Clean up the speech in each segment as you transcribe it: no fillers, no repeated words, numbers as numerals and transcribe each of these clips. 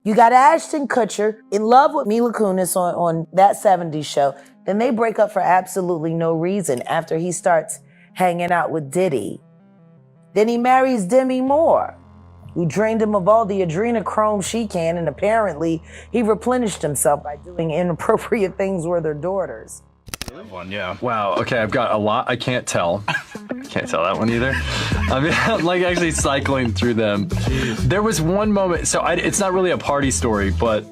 You got Ashton Kutcher in love with Mila Kunis on That 70s Show. Then they break up for absolutely no reason after he starts hanging out with Diddy. Then he marries Demi Moore, who drained him of all the adrenochrome she can, and apparently he replenished himself by doing inappropriate things with their daughters. One, yeah. Wow, okay, I've got a lot I can't tell. Can't tell that one either. I mean, I'm like actually cycling through them. There was one moment, so it's not really a party story, but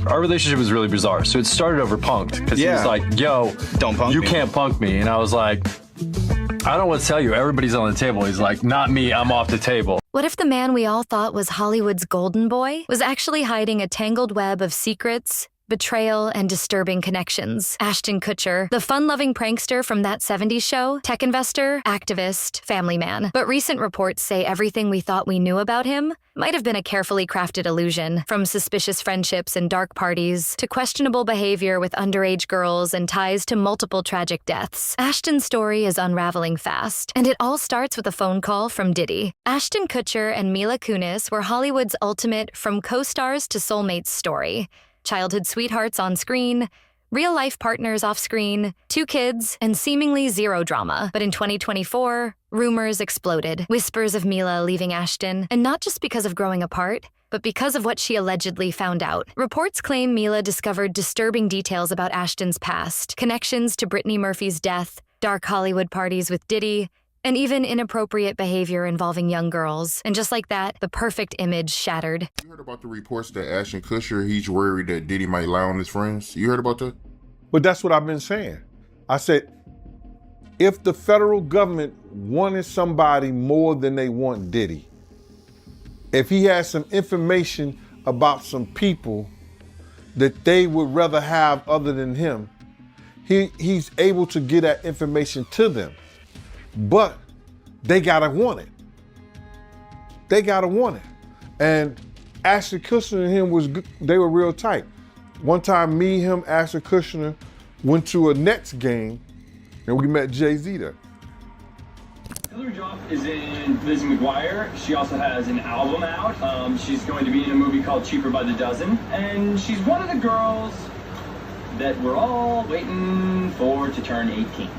our relationship was really bizarre. So it started over punked, because he was like, yo, don't punk you me. can't punk me. And I was like, I don't know what to tell you. Everybody's on the table. He's like, not me, I'm off the table. What if the man we all thought was Hollywood's golden boy was actually hiding a tangled web of secrets, betrayal, and disturbing connections? Ashton Kutcher, the fun-loving prankster from That 70s Show, tech investor, activist, family man. But recent reports say everything we thought we knew about him might have been a carefully crafted illusion, from suspicious friendships and dark parties to questionable behavior with underage girls and ties to multiple tragic deaths. Ashton's story is unraveling fast, and it all starts with a phone call from Diddy. Ashton Kutcher and Mila Kunis were Hollywood's ultimate from co-stars to soulmates story. Childhood sweethearts on screen, real-life partners off-screen, 2 kids, and seemingly zero drama. But in 2024, rumors exploded. Whispers of Mila leaving Ashton, and not just because of growing apart, but because of what she allegedly found out. Reports claim Mila discovered disturbing details about Ashton's past, connections to Brittany Murphy's death, dark Hollywood parties with Diddy, and even inappropriate behavior involving young girls. And just like that, the perfect image shattered. You heard about the reports that Ashton Kutcher, he's worried that Diddy might lie on his friends? You heard about that? But that's what I've been saying. I said, if the federal government wanted somebody more than they want Diddy, if he has some information about some people that they would rather have other than him, he's able to get that information to them. But they gotta want it. They gotta want it. And Ashton Kutcher and him they were real tight. One time, me, him, Ashton Kutcher went to a Nets game, and we met Jay-Z there. Hilary Duff is in Lizzie McGuire. She also has an album out. She's going to be in a movie called Cheaper by the Dozen. And she's one of the girls that we're all waiting for to turn 18.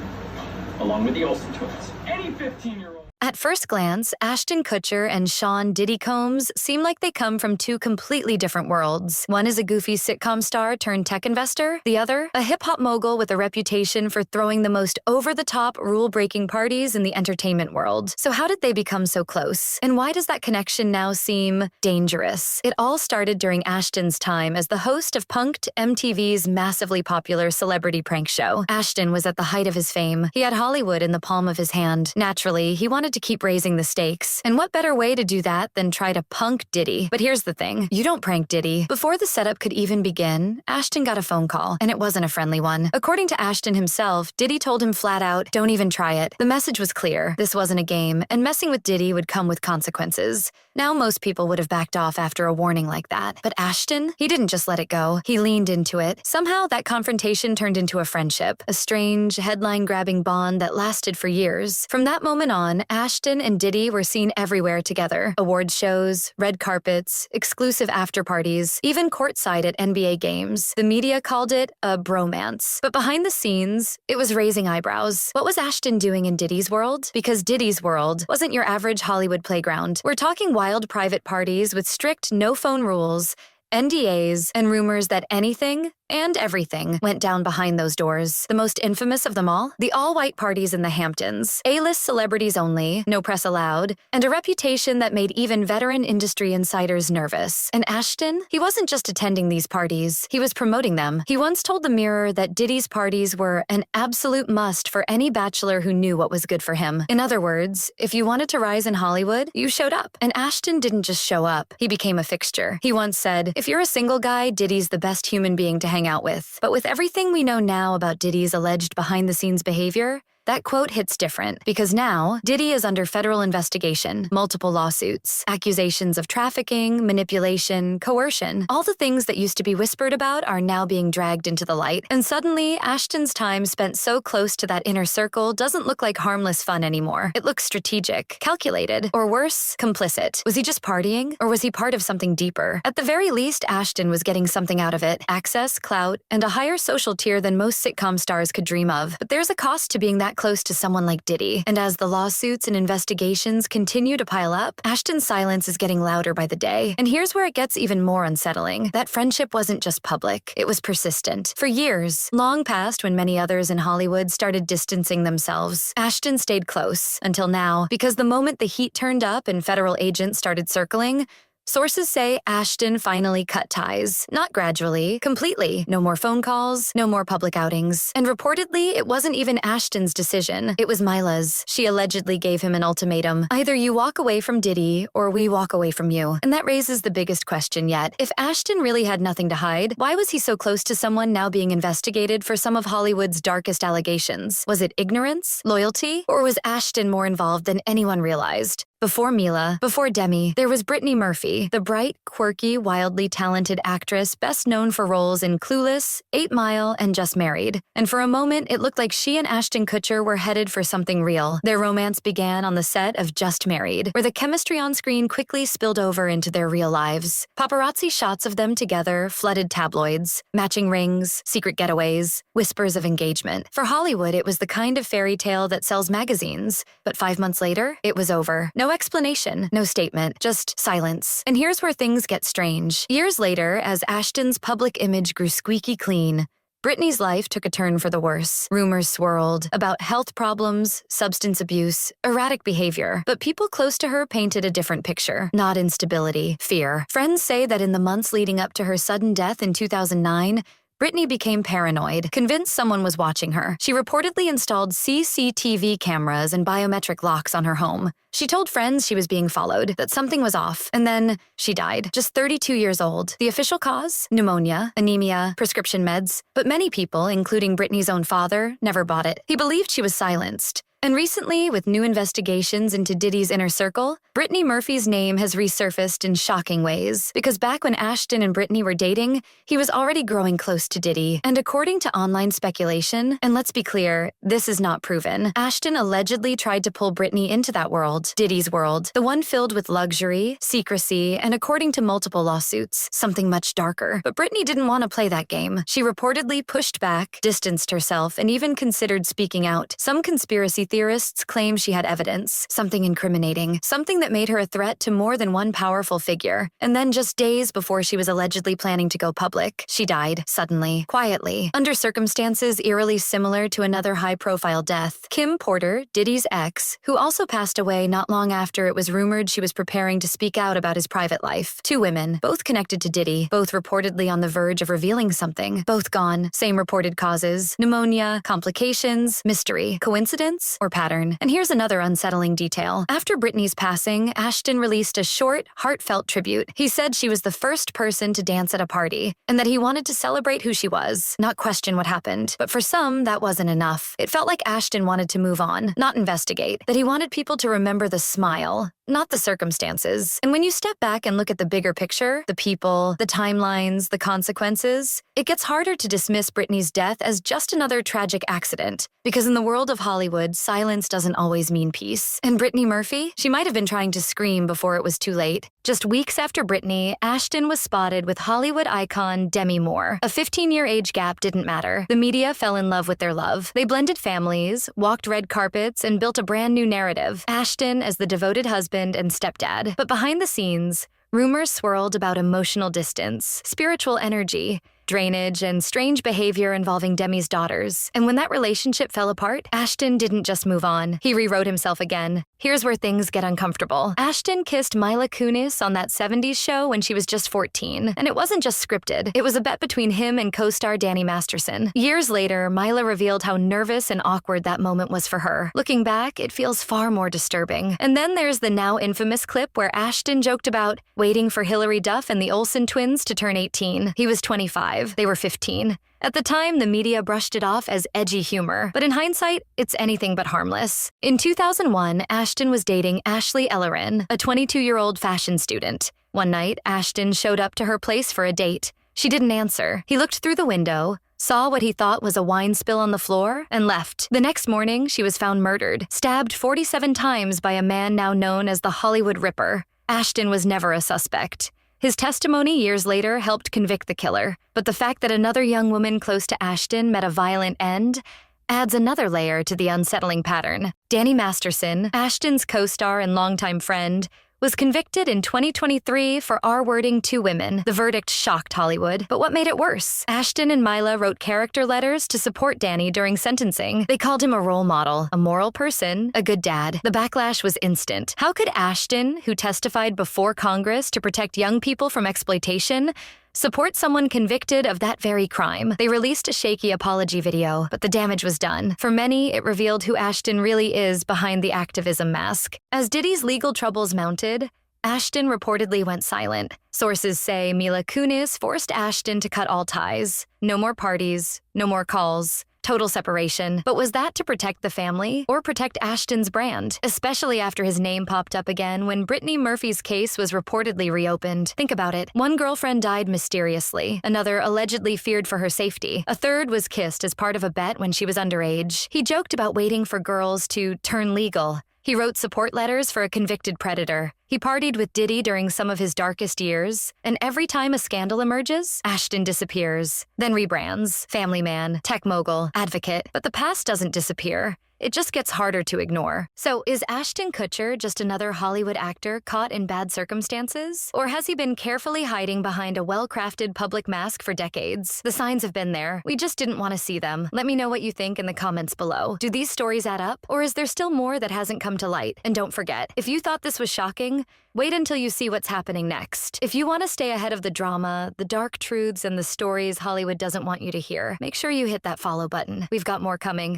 Along with the Olsen twins. Any 15-year-old. At first glance, Ashton Kutcher and Sean Diddy Combs seem like they come from 2 completely different worlds. One is a goofy sitcom star turned tech investor. The other, a hip-hop mogul with a reputation for throwing the most over-the-top, rule-breaking parties in the entertainment world. So how did they become so close? And why does that connection now seem dangerous? It all started during Ashton's time as the host of Punk'd, MTV's massively popular celebrity prank show. Ashton was at the height of his fame. He had Hollywood in the palm of his hand. Naturally, he wanted to keep raising the stakes. And what better way to do that than try to punk Diddy? But here's the thing. You don't prank Diddy. Before the setup could even begin, Ashton got a phone call, and it wasn't a friendly one. According to Ashton himself, Diddy told him flat out, don't even try it. The message was clear. This wasn't a game, and messing with Diddy would come with consequences. Now most people would have backed off after a warning like that. But Ashton, he didn't just let it go. He leaned into it. Somehow that confrontation turned into a friendship, a strange, headline-grabbing bond that lasted for years. From that moment on, Ashton and Diddy were seen everywhere together. Awards shows, red carpets, exclusive after-parties, even courtside at NBA games. The media called it a bromance. But behind the scenes, it was raising eyebrows. What was Ashton doing in Diddy's world? Because Diddy's world wasn't your average Hollywood playground. We're talking wild private parties with strict no-phone rules, NDAs, and rumors that anything and everything went down behind those doors. The most infamous of them all? The all-white parties in the Hamptons. A-list celebrities only, no press allowed, and a reputation that made even veteran industry insiders nervous. And Ashton? He wasn't just attending these parties, he was promoting them. He once told the Mirror that Diddy's parties were an absolute must for any bachelor who knew what was good for him. In other words, if you wanted to rise in Hollywood, you showed up. And Ashton didn't just show up, he became a fixture. He once said, if you're a single guy, Diddy's the best human being to hang out with. But with everything we know now about Diddy's alleged behind-the-scenes behavior, That quote hits different because now Diddy is under federal investigation, multiple lawsuits, accusations of trafficking, manipulation, coercion. All the things that used to be whispered about are now being dragged into the light. And suddenly, Ashton's time spent so close to that inner circle doesn't look like harmless fun anymore. It looks strategic, calculated, or worse, complicit. Was he just partying, or was he part of something deeper? At the very least, Ashton was getting something out of it: access, clout, and a higher social tier than most sitcom stars could dream of. But there's a cost to being that close to someone like Diddy. And as the lawsuits and investigations continue to pile up, Ashton's silence is getting louder by the day. And here's where it gets even more unsettling. That friendship wasn't just public, it was persistent. For years, long past when many others in Hollywood started distancing themselves, Ashton stayed close, until now, because the moment the heat turned up and federal agents started circling, sources say Ashton finally cut ties. Not gradually, completely. No more phone calls, no more public outings. And reportedly, it wasn't even Ashton's decision. It was Mila's. She allegedly gave him an ultimatum. Either you walk away from Diddy, or we walk away from you. And that raises the biggest question yet. If Ashton really had nothing to hide, why was he so close to someone now being investigated for some of Hollywood's darkest allegations? Was it ignorance, loyalty, or was Ashton more involved than anyone realized? Before Mila, before Demi, there was Brittany Murphy, the bright, quirky, wildly talented actress best known for roles in Clueless, 8 Mile, and Just Married. And for a moment, it looked like she and Ashton Kutcher were headed for something real. Their romance began on the set of Just Married, where the chemistry on screen quickly spilled over into their real lives. Paparazzi shots of them together flooded tabloids, matching rings, secret getaways, whispers of engagement. For Hollywood, it was the kind of fairy tale that sells magazines. But 5 months later, it was over. No explanation, no statement, just silence. And here's where things get strange. Years later, as Ashton's public image grew squeaky clean, Brittany's life took a turn for the worse. Rumors swirled about health problems, substance abuse, erratic behavior. But people close to her painted a different picture. Not instability, fear. Friends say that in the months leading up to her sudden death in 2009, Brittany became paranoid, convinced someone was watching her. She reportedly installed CCTV cameras and biometric locks on her home. She told friends she was being followed, that something was off, and then she died, just 32 years old. The official cause? Pneumonia, anemia, prescription meds. But many people, including Brittany's own father, never bought it. He believed she was silenced. And recently, with new investigations into Diddy's inner circle, Brittany Murphy's name has resurfaced in shocking ways. Because back when Ashton and Brittany were dating, he was already growing close to Diddy. And according to online speculation, and let's be clear, this is not proven, Ashton allegedly tried to pull Brittany into that world, Diddy's world, the one filled with luxury, secrecy, and according to multiple lawsuits, something much darker. But Brittany didn't want to play that game. She reportedly pushed back, distanced herself, and even considered speaking out. Some conspiracy theorists claim she had evidence, something incriminating, something that made her a threat to more than one powerful figure. And then just days before she was allegedly planning to go public, she died, suddenly, quietly, under circumstances eerily similar to another high-profile death. Kim Porter, Diddy's ex, who also passed away not long after it was rumored she was preparing to speak out about his private life. 2 women, both connected to Diddy, both reportedly on the verge of revealing something, both gone, same reported causes, pneumonia, complications, mystery, coincidence, or pattern. And here's another unsettling detail. After Brittany's passing, Ashton released a short, heartfelt tribute. He said she was the first person to dance at a party, and that he wanted to celebrate who she was, not question what happened. But for some, that wasn't enough. It felt like Ashton wanted to move on, not investigate, that he wanted people to remember the smile, not the circumstances. And when you step back and look at the bigger picture, the people, the timelines, the consequences, it gets harder to dismiss Brittany's death as just another tragic accident. Because in the world of Hollywood, silence doesn't always mean peace. And Brittany Murphy? She might have been trying to scream before it was too late. Just weeks after Brittany, Ashton was spotted with Hollywood icon Demi Moore. A 15-year age gap didn't matter. The media fell in love with their love. They blended families, walked red carpets, and built a brand new narrative. Ashton as the devoted husband and stepdad. But behind the scenes, rumors swirled about emotional distance, spiritual energy, drainage, and strange behavior involving Demi's daughters. And when that relationship fell apart, Ashton didn't just move on. He rewrote himself again. Here's where things get uncomfortable. Ashton kissed Mila Kunis on that 70s show when she was just 14. And it wasn't just scripted. It was a bet between him and co-star Danny Masterson. Years later, Mila revealed how nervous and awkward that moment was for her. Looking back, it feels far more disturbing. And then there's the now infamous clip where Ashton joked about waiting for Hilary Duff and the Olsen twins to turn 18. He was 25. 25. They were 15. At the time, the media brushed it off as edgy humor, but in hindsight, it's anything but harmless. In 2001, Ashton was dating Ashley Ellerin, a 22-year-old fashion student. One night, Ashton showed up to her place for a date. She didn't answer. He looked through the window, saw what he thought was a wine spill on the floor, and left. The next morning, she was found murdered, stabbed 47 times by a man now known as the Hollywood Ripper. Ashton was never a suspect. His testimony years later helped convict the killer, but the fact that another young woman close to Ashton met a violent end adds another layer to the unsettling pattern. Danny Masterson, Ashton's co-star and longtime friend, was convicted in 2023 for R-wording 2 women. The verdict shocked Hollywood, but what made it worse? Ashton and Mila wrote character letters to support Danny during sentencing. They called him a role model, a moral person, a good dad. The backlash was instant. How could Ashton, who testified before Congress to protect young people from exploitation, support someone convicted of that very crime? They released a shaky apology video, but the damage was done. For many, it revealed who Ashton really is behind the activism mask. As Diddy's legal troubles mounted, Ashton reportedly went silent. Sources say Mila Kunis forced Ashton to cut all ties. No more parties, no more calls. Total separation. But was that to protect the family or protect Ashton's brand? Especially after his name popped up again when Brittany Murphy's case was reportedly reopened. Think about it. One girlfriend died mysteriously. Another allegedly feared for her safety. A third was kissed as part of a bet when she was underage. He joked about waiting for girls to turn legal. He wrote support letters for a convicted predator. He partied with Diddy during some of his darkest years, and every time a scandal emerges, Ashton disappears, then rebrands, family man, tech mogul, advocate. But the past doesn't disappear. It just gets harder to ignore. So is Ashton Kutcher just another Hollywood actor caught in bad circumstances? Or has he been carefully hiding behind a well-crafted public mask for decades? The signs have been there. We just didn't want to see them. Let me know what you think in the comments below. Do these stories add up? Or is there still more that hasn't come to light? And don't forget, if you thought this was shocking, wait until you see what's happening next. If you want to stay ahead of the drama, the dark truths, and the stories Hollywood doesn't want you to hear, make sure you hit that follow button. We've got more coming.